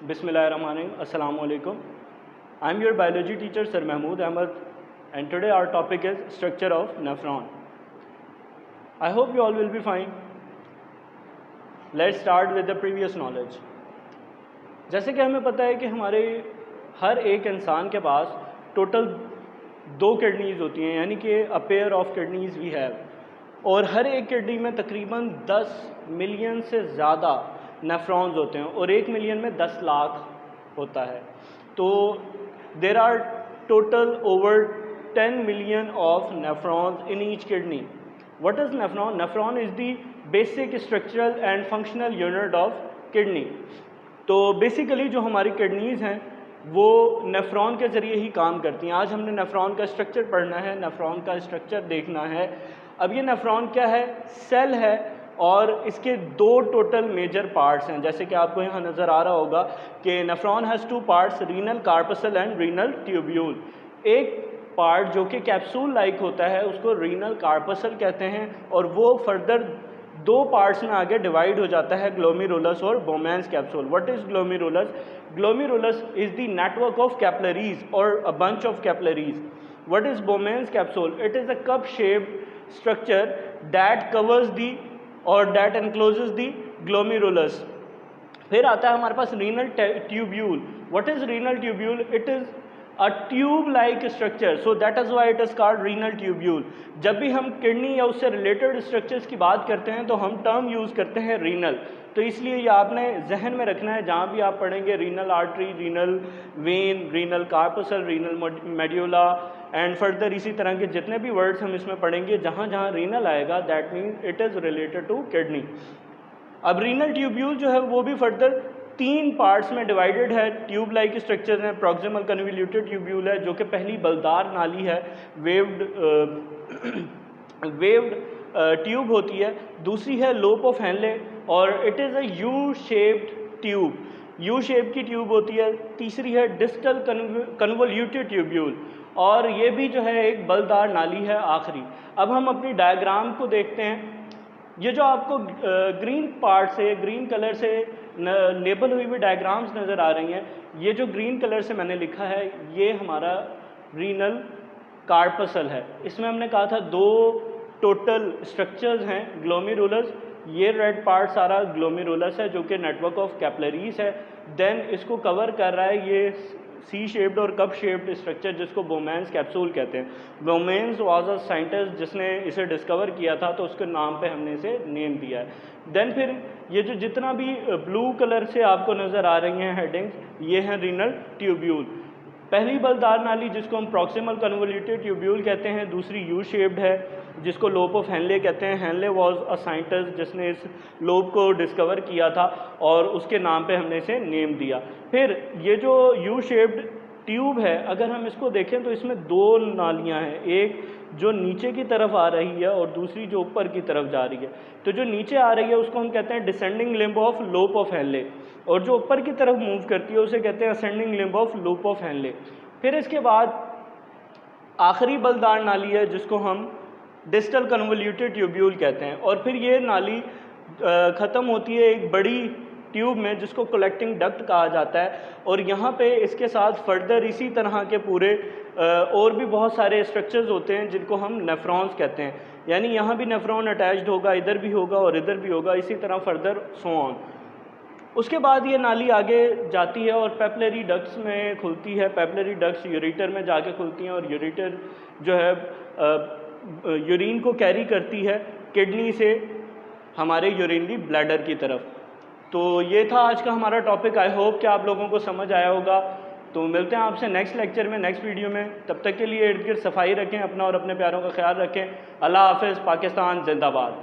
Bismillahirrahmanirrahim. Assalamu alaikum. I am your biology teacher Sir Mahmood Ahmed, and today our topic is structure of nephron. I hope you all will be fine. Let's start with the previous knowledge. जैसे कि हमें पता है कि हमारे हर एक इंसान के पास टोटल 2 किडनीज होती हैं, यानी कि a pair of kidneys we have, और हर एक किडनी में तकरीबन 10 मिलियन से ज़्यादा नेफ्रॉन्स होते हैं और 1 मिलियन में 10 लाख होता है। तो there are total over 10 million of nephrons in each kidney. What is nephron? Nephron is the basic structural and functional unit of kidney. तो बेसिकली जो हमारी किडनीज़ हैं वो नेफ्रॉन के ज़रिए ही काम करती हैं। आज हमने नेफ्रॉन का स्ट्रक्चर पढ़ना है, नेफ्रॉन का स्ट्रक्चर देखना है। अब ये नेफ्रॉन क्या है? सेल है, और इसके 2 टोटल मेजर पार्ट्स हैं। जैसे कि आपको यहाँ नज़र आ रहा होगा कि nephron has 2 parts, renal corpuscle and renal tubule. एक पार्ट जो कि कैप्सूल लाइक होता है उसको रीनल कार्पसल कहते हैं, और वो फर्दर 2 पार्ट्स में आगे डिवाइड हो जाता है, ग्लोमेरुलस और Bowman's capsule. What is glomerulus? Glomerulus is the network of capillaries और a bunch of capillaries. What is Bowman's capsule? It is a cup shaped structure that covers the or that encloses the glomerulus. फिर आता है हमारे पास renal tubule. What is renal tubule? It is a tube like structure, so that is why it is called renal tubule. जब भी हम kidney या उससे रिलेटेड स्ट्रक्चर्स की बात करते हैं तो हम टर्म यूज़ करते हैं रीनल। तो इसलिए ये आपने जहन में रखना है, जहाँ भी आप पढ़ेंगे renal artery, renal vein, renal corpuscle, renal medulla and further इसी तरह के जितने भी वर्ड्स हम इसमें पढ़ेंगे, जहाँ जहाँ रीनल आएगा that means it is related to kidney. अब रीनल ट्यूब्यूल जो है वो भी फर्दर 3 पार्ट्स में डिवाइडेड है। ट्यूब लाइक स्ट्रक्चर है, प्रॉक्सिमल कन्वोल्यूटेड ट्यूब्यूल है जो कि पहली बलदार नाली है, वेव्ड ट्यूब होती है। दूसरी है लोप ऑफ हेनले और it is a U shaped tube, U shape की ट्यूब होती है। तीसरी है डिस्टल कन्वोल्यूटेड ट्यूब्यूल, और ये भी जो है एक बलदार नाली है आखिरी। अब हम अपनी डायग्राम को देखते हैं। ये जो आपको ग्रीन पार्ट से, ग्रीन कलर से लेबल हुई हुई डायग्राम्स नज़र आ रही हैं, ये जो ग्रीन कलर से मैंने लिखा है ये हमारा रीनल कार्पसल है। इसमें हमने कहा था 2 टोटल स्ट्रक्चर्स हैं, ग्लोमेरुलस, ये रेड पार्ट सारा ग्लोमेरुलस है जो कि नेटवर्क ऑफ कैपिलरीज है। देन इसको कवर कर रहा है ये सी शेप्ड और कप शेप्ड स्ट्रक्चर जिसको बोमेन्स कैप्सूल कहते हैं। बोमेन्स वाज अ साइंटिस्ट जिसने इसे डिस्कवर किया था, तो उसके नाम पे हमने इसे नेम दिया है। देन फिर ये जो जितना भी ब्लू कलर से आपको नज़र आ रही हैं हेडिंग्स, ये हैं रीनल ट्यूब्यूल। पहली बलदार नाली जिसको हम प्रॉक्सिमल कन्वोल्यूटेड ट्यूब्यूल कहते हैं, दूसरी यू शेप्ड है जिसको लोप ऑफ हेनले कहते हैं। हेनले वाज अ साइंटिस्ट जिसने इस लोप को डिस्कवर किया था और उसके नाम पे हमने इसे नेम दिया। फिर ये जो यू शेप्ड ट्यूब है, अगर हम इसको देखें तो इसमें 2 नालियां हैं, एक जो नीचे की तरफ आ रही है और दूसरी जो ऊपर की तरफ जा रही है। तो जो नीचे आ रही है उसको हम कहते हैं डिसेंडिंग लिम्ब ऑफ लोप ऑफ हेनले, और जो ऊपर की तरफ मूव करती है उसे कहते हैं असेंडिंग लिम्ब ऑफ लोप ऑफ हेनले। फिर इसके बाद आखिरी बलदार नाली है जिसको हम डिस्टल कन्वोल्यूटेड ट्यूब्यूल कहते हैं, और फिर ये नाली ख़त्म होती है एक बड़ी ट्यूब में जिसको कलेक्टिंग डक्ट कहा जाता है। और यहाँ पे इसके साथ फर्दर इसी तरह के पूरे और भी बहुत सारे स्ट्रक्चर्स होते हैं जिनको हम नेफ्रॉन्स कहते हैं, यानी यहाँ भी नेफ्रॉन अटैच्ड होगा, इधर भी होगा और इधर भी होगा, इसी तरह फर्दर सो ऑन। उसके बाद ये नाली आगे जाती है और पेपिलरी डक्ट्स में खुलती है। पेपिलरी डक्ट्स यूरेटर में जाके खुलती हैं और यूरेटर जो है यूरिन को कैरी करती है किडनी से हमारे यूरिनरी ब्लैडर की तरफ। तो ये था आज का हमारा टॉपिक। आई होप कि आप लोगों को समझ आया होगा। तो मिलते हैं आपसे नेक्स्ट लेक्चर में, नेक्स्ट वीडियो में। तब तक के लिए इर्द गिर्द सफाई रखें अपना और अपने प्यारों का ख्याल रखें। अल्लाह हाफ़िज़। पाकिस्तान जिंदाबाद।